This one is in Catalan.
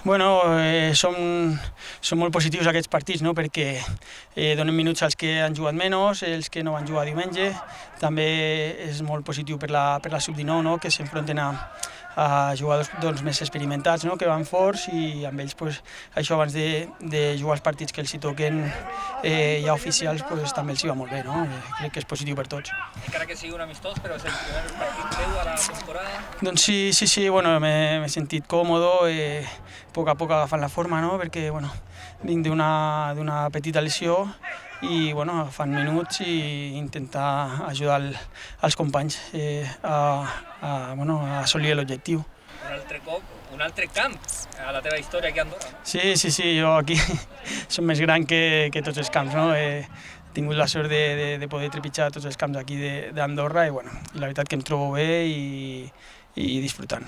Bueno, són molt positius aquests partits, no? Perquè donen minuts als que han jugat menys, els que no van jugar diumenge. També és molt positiu per la sub-19, no? Que s'enfronten a jugadors més experimentats, no? Que van forts, i amb ells això abans de jugar els partits que els hi toquen ja oficials també els hi va molt bé, no? Crec que és positiu per tots. Encara que sigui un amistós, però és el primer partit teu a la temporada? Doncs sí, bueno, m'he sentit còmode, a poc agafant la forma, no? Perquè bueno, vinc d'una petita lesió i bueno, agafant minuts i intentar ajudar els companys a assolir l'objectiu. Un altre cop, un altre camp a la teva història aquí a Andorra. Sí, jo aquí som més gran que tots els camps, no? He tingut la sort de poder trepitjar tots els camps aquí d'Andorra i bueno, la veritat que em trobo bé i disfrutant.